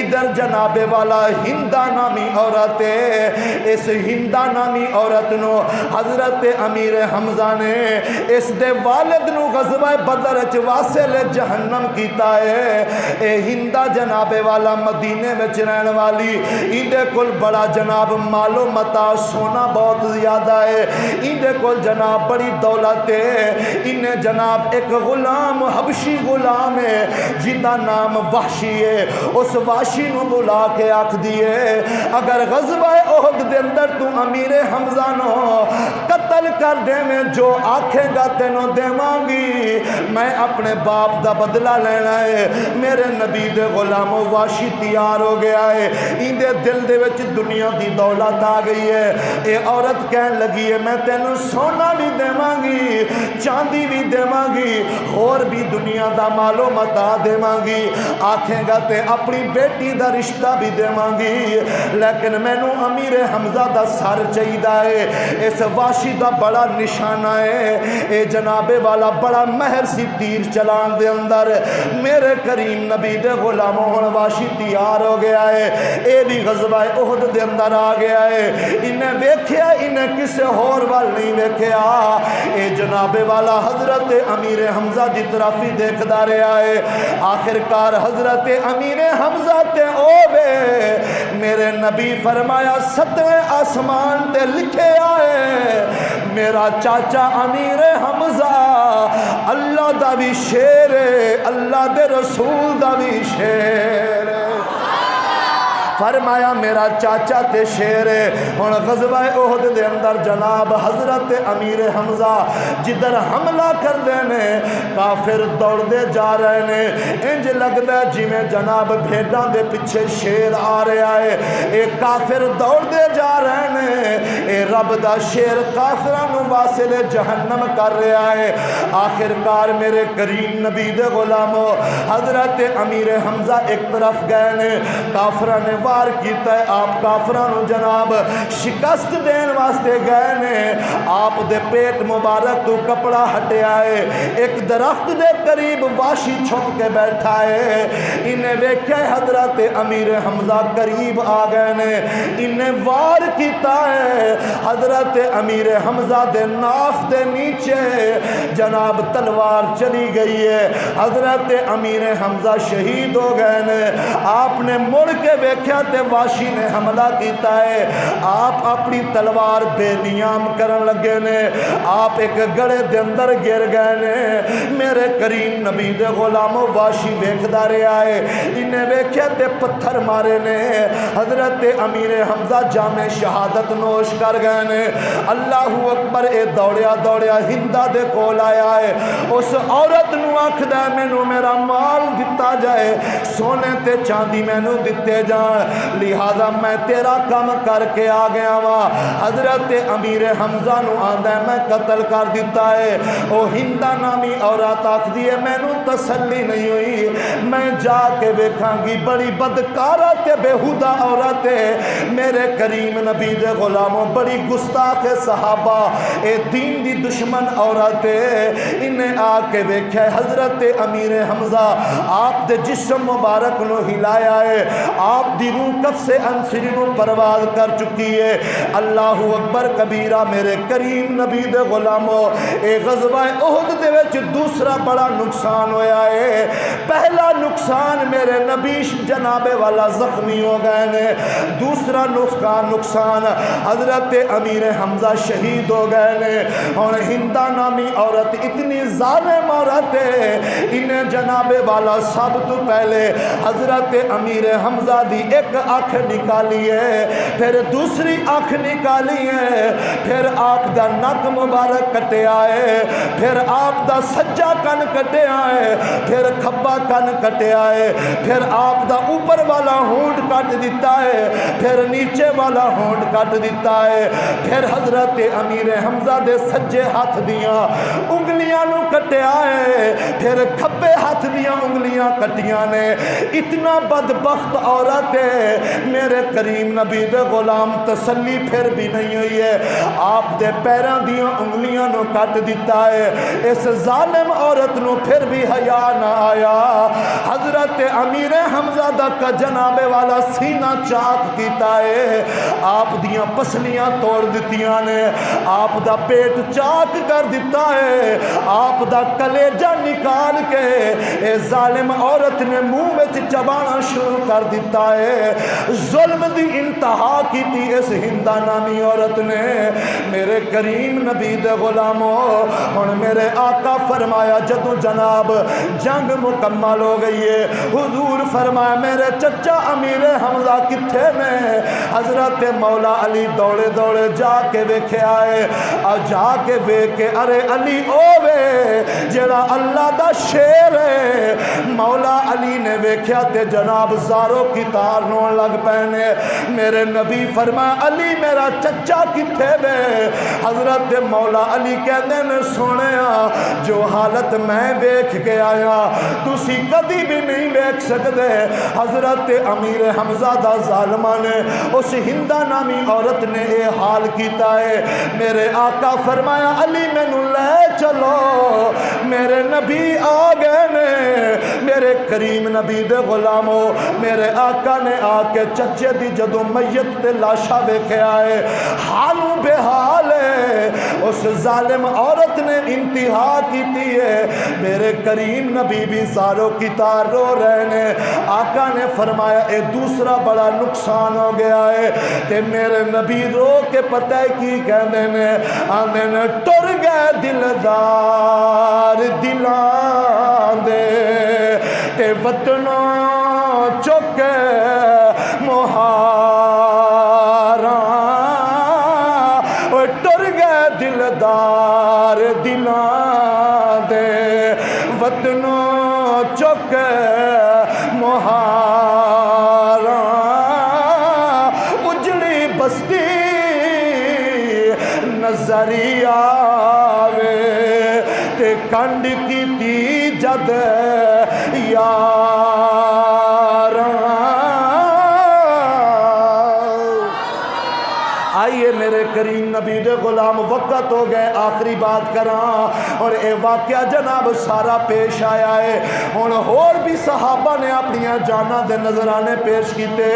ادھر جناب والا ہندہ نامی عورت ہے، اس ہندہ نامی عورت نو حضرت امیر حمزہ نے اس دے والد نو غزوہ بدر وچ واصل جہنم کیتا ہے۔ اے ہندہ جناب والا مدینے وچ رہن والی، اندے کل بڑا جناب مال و متا سونا بہت زیادہ ہے، اندے کل جناب بڑی دولت ہے۔ انہیں جناب ایک غلام حبشی غلام ہے جنہ نام وحشی ہے، اس وحشی نو بلا کے آکھ دیئے اگر غزوہ احد دے اندر تو امیر حمزہ نو قتل کر دے میں جو آکھے گا تینوں دے مانگی، میں اپنے باپ دا بدلہ لینا ہے۔ میرے نبی دے غلاموں وحشی تیار ہو گیا ہے، اندے دل دے وچ دنیا دی دولت آ گئی ہے۔ اے عورت کہن لگی ہے میں تینوں سونا بھی دے مانگی، چاندی بھی دے مانگی، اور بھی دنیا دا مال و متا دے مانگی، آکھیں گا تے اپنی بیٹی دا رشتہ بھی دے مانگی، لیکن میں نو امیر حمزہ دا سر چاہیدہ ہے۔ اس واشی دا بڑا نشانہ ہے، اے جناب والا بڑا مہر سی تیر چلان دے اندر۔ میرے کریم نبی دے غلاموں واشی تیار ہو گیا ہے، اے بھی غزوہ احد دے اندر آ گیا ہے۔ انہیں ویکھیا انہیں نے کسے ہور وال نہیں ویکھیا، اے جناب والا حضرت امیر حمزہ دی طرف ہی دیکھدا رہا ہے۔ آخر کار حضرت امیر حمزہ تے اوے میرے نبی فرمایا 7ویں آسمان تے لکھے آئے میرا چاچا امیر حمزہ اللہ دا بھی شیر ہے، اللہ دے رسول دا بھی شیر ہے۔ فرمایا میرا چاچا تے شیر ہے۔ ہن غزوہ احد دے اندر جناب حضرت امیر حمزہ جدھر حملہ کر دینے کافر دوڑ دے جا رہے نے، انج لگدا ہے جی میں جناب بھیڈاں دے پیچھے شیر آ رہا ہے، اے کافر دوڑ دے جا رہے نے، اے رب دا شیر کافراں نو واصل جہنم کر رہا ہے۔ آخر کار میرے کریم نبی دے غلامو حضرت امیر حمزہ ایک طرف گئے نے، کافراں نے وار کیتا ہے، آپ کافرانو جناب شکست دین واسطے گئے نے، آپ دے پیٹ مبارک تو کپڑا ہٹیا ہے، ایک درخت دے قریب واشی چھپ کے بیٹھا ہے، انہیں ویکھے حضرت امیر حمزہ قریب آ گئے نے، انہیں وار کیتا ہے، حضرت امیر حمزہ دے ناف دے نیچے جناب تلوار چلی گئی ہے، حضرت امیر حمزہ شہید ہو گئے نے۔ آپ نے مڑ کے ویکھے تے واشی نے حملہ کیتا ہے، آپ اپنی تلوار بے نیام کرن لگے نے، آپ ایک گڑے دے اندر گر گئے نے۔ میرے کریم نبی دے غلاموں واشی ویکھدا رہا ہے، انہیں ویکھیا تے پتھر مارے نے، حضرت امیر حمزہ جامِ شہادت نوش کر گئے نے۔ اللہ اکبر، اے دوڑیا دوڑیا ہندہ دے کول آیا ہے، اس عورت نو آکھدا ہے مینوں میرا مال دتا جائے، سونے تے چاندی مینوں دتے جان، لہذا میں تیرا کم کر کے آ گیا وا۔ حضرت امیر حمزہ نو آندا ہے میں قتل کر دیتا ہے۔ او ہندہ نامی عورت آکھدی ہے مینوں تسلی نہیں ہوئی، میں جا کے ویکھاں گی، بڑی بدکارہ تے بےہودہ عورت ہے۔ میرے کریم نبی دے غلاموں بڑی گستاخ صحابہ، اے دین دی دشمن عورت ہے، انہیں آ کے ویکھیا حضرت امیر حمزہ آپ دے جسم مبارک نو ہلایا ہے، آپ دی روح کف سے انسری نو پرواز کر چکی ہے۔ اللہ اکبر کبیرہ۔ میرے کریم نبی دے غلاموں اے غزوہ احد دے وچ دوسرا بڑا نقصان ہویا ہے۔ پہلا نقصان میرے نبی جناب والا زخمی ہو گئے نے، دوسرا نقصان حضرت امیر حمزہ شہید ہو گئے نے۔ اور ہندہ نامی عورت اتنی ظالم عورت ہے، انہیں جناب والا سب تو پہلے حضرت امیر حمزہ دی ایک آنکھ نکالی ہے، پھر دوسری آنکھ نکالی ہے، پھر آپ دا نک مبارک کٹیا ہے، پھر آپ دا سجا کن کٹیا ہے، پھر کھبا کن کٹیا ہے، پھر آپ دا اوپر والا ہونٹ کٹ دیتا ہے، پھر نیچے والا ہونٹ کٹ دیتا ہے، پھر حضرت امیر حمزہ دے سجے ہاتھ دیاں انگلیاں نو کٹیا ہے، پھر کھبے ہاتھ دیاں انگلیاں کٹیاں نے۔ اتنا بدبخت عورت ہے، میرے کریم نبی دے غلام تسلی پھر بھی نہیں ہوئی ہے، آپ دے پیراں دیاں انگلیاں نو کٹ دیتا ہے۔ اس ظالم عورت نو پھر بھی حیا نہ آیا، حضرت امیر حمزہ دا کا جناب والا سینہ چاک کیتا ہے، آپ دیاں پسلیاں توڑ دیتیاں نے، آپ دا پیٹ چاک کر دیتا ہے، آپ دا کلیجہ نکال کے اے ظالم عورت نے منہ وچ چبانا شروع کر دیتا ہے۔ ظلم دی انتہا کی تھی اس ہندہ نامی عورت نے۔ میرے کریم نبی دے غلاموں ہن میرے آقا فرمایا جدو جناب جنگ مکمل ہو گئی ہے، حضور فرمایا میرے چچا امیر حمزہ کتھے نے؟ حضرت مولا علی دوڑے دوڑے جا کے ویکھے آئے، اور جا کے ویکھے ارے علی اوے جڑا اللہ دا شیر ہے۔ مولا علی نے ویکھیا تے جناب زاروں کی تار رون لگ پینے۔ میرے نبی فرمایا علی میرا چچا کتھے وے؟ حضرت مولا علی کہتے نے سونیا جو حالت میں ویکھ کے آیا تسی کدی بھی نہیں ویکھ سکتے۔ حضرت امیر حمزہ دا ظالمہ نے اس ہندہ نامی عورت نے اے حال کیتا ہے۔ میرے آقا فرمایا علی مینوں لے چلو، میرے نبی آ گئے نے۔ میرے کریم نبی دے غلاموں میرے آقا نے آ کے چچے دی جدو میت تے لاشا ویکھے آئے، حالوں بے حال اس ظالم عورت نے انتہا کی ہے، میرے کریم نبی بھی زاروں کی تار رو رہے نے۔ آقا نے فرمایا اے دوسرا بڑا نقصان ہو گیا ہے، تے میرے نبی رو کے پتہ کی کہنے نے آنے نے ٹر گئے دلدار دلان دے تے وطنوں چکے مہاراں ٹر گئے دلدار دلان دے وطنوں چکے مہاراں اجڑی بستی نظری آوے تے کنڈ کی تی جد یاراں۔ آئیے میرے کریم نبی دے غلام وقت ہو گئے آخری بات کراں اور اے واقعہ جناب سارا پیش آیا ہے۔ ہن اور بھی صحابہ نے اپنی جاناں دے نظرانے پیش کیتے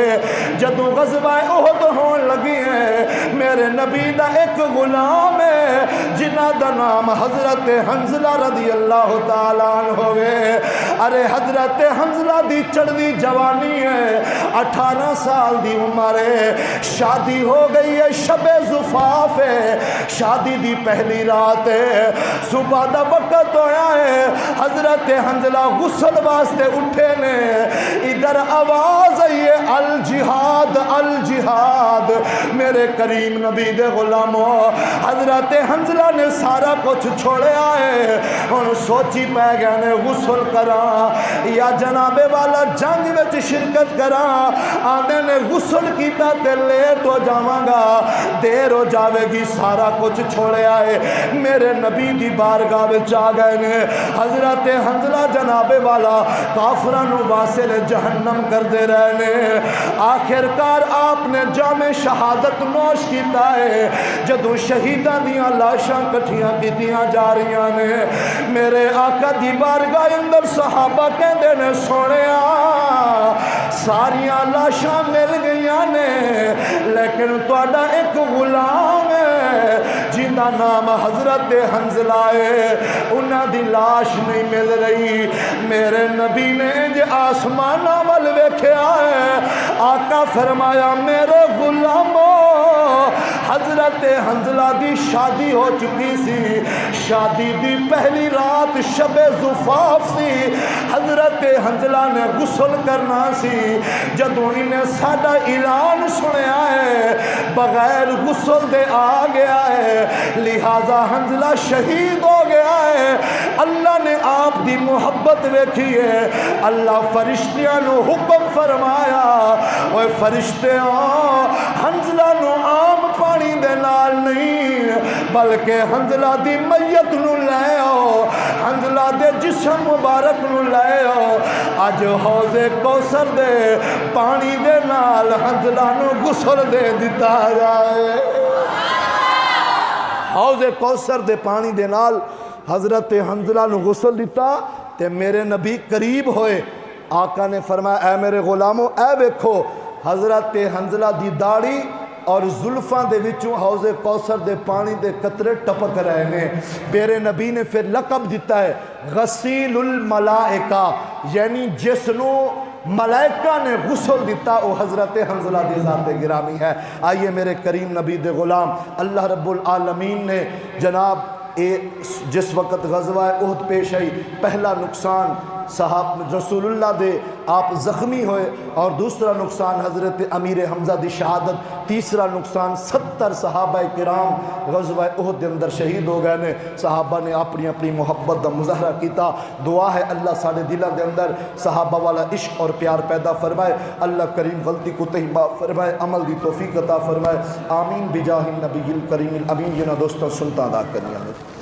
جدوں غزوہ احد ہون لگی ہیں۔ میرے نبی دا ایک غلام ہے جنہ دا نام حضرت حنظلہ رضی اللہ تعالیٰ عنہ ہوئے۔ ارے حضرت حنظلہ دی چڑھوی جوانی ہے، 18 سال دی عمر ہے، شادی ہو گئی ہے، شب زفاف ہے، شادی دی پہلی رات ہے، صبح دا وقت ہویا ہے۔ حضرت حنظلہ غسل واسطے اٹھے نے، ادھر آواز آئی ہے الجہاد الجہاد۔ میرے کریم نبی دے غلاموں حضرت حنظلہ نے سارا کچھ چھوڑیا ہے، ہن سوچی پہ گئے نے غسل کراں یا جناب والا جنگ وچ شرکت کراں۔ آنے نے غسل کیتا تے لیٹ ہو جاواں گا، دیر ہو جاوے گی، سارا کچھ چھوڑے آئے۔ میرے نبی دی بارگاہ وچ آ گئے نے۔ حضرت حنظلہ جناب والا کافران واصل جہنم کر دے رہے نے۔ آخرکار آپ نے جام شہادت نوش کیتا ہے جدو شہیداں دیاں لاشاں کٹھیاں کیتیاں جا رہیاں نے۔ میرے آقا دی بارگاہ اندر صحابہ کہندے نے سونیا ساریاں لاشاں مل گئیاں نے لیکن تواڈا ایک غلام ہے جنہاں نام حضرت حنظلہ ہے، انہاں دی لاش نہیں مل رہی۔ میرے نبی نے جو آسمانہ وال ویکھیا ہے، آقا فرمایا میرے غلاموں حضرت حنظلہ دی شادی ہو چکی سی، شادی دی پہلی رات شب زفاف سی، حضرت حنظلہ نے غسل کرنا سی، جدوں انہیں ساڈا اعلان سنیا ہے بغیر غسل دے آ گیا ہے، لہذا حنظلہ شہید ہو گیا ہے۔ اللہ نے آپ دی محبت ویکھی ہے، اللہ فرشتیاں نو حکم فرمایا اوے فرشتیاں حنظلہ نو عام پانی دے نال نہیں بلکہ حنظلہ دی میت نو لے آؤ، حنظلہ دے جسم مبارک نو لے آؤ، اج حوض کوثر دے پانی دے نال حنظلہ نو غسل دے دیتا جائے۔ حوض کوثر دے پانی دے نال حضرت حنظلہ نو غسل دیتا تے میرے نبی قریب ہوئے۔ آقا نے فرمایا اے میرے غلاموں اے ویکھو حضرت حنظلہ دی داڑھی اور زلفاں دے وچوں حوض کوثر دے پانی دے قطرے ٹپک رہے نے۔ میرے نبی نے پھر لقب دیتا ہے غسیل الملائکہ، یعنی جس نو ملائکہ نے غسل دیتا وہ حضرت حنظلہ دی ذات گرامی ہے۔ آئیے میرے کریم نبی دے غلام اللہ رب العالمین نے جناب جس وقت غزوہ احد پیش آئی، پہلا نقصان صحاب رسول اللہ دے آپ زخمی ہوئے اور دوسرا نقصان حضرت امیر حمزہ دی شہادت، تیسرا نقصان 70 صحابہ کرام غزوہ احد دے اندر شہید ہو گئے نے۔ صحابہ نے اپنی اپنی محبت دا مظاہرہ کیتا۔ دعا ہے اللہ سارے دلوں دے اندر صحابہ والا عشق اور پیار پیدا فرمائے، اللہ کریم غلطی کو معاف فرمائے، عمل دی توفیق عطا فرمائے، آمین بجاہ النبی الکریم الامین۔ جنہاں دوستوں سنتا ادا کرنی ہے۔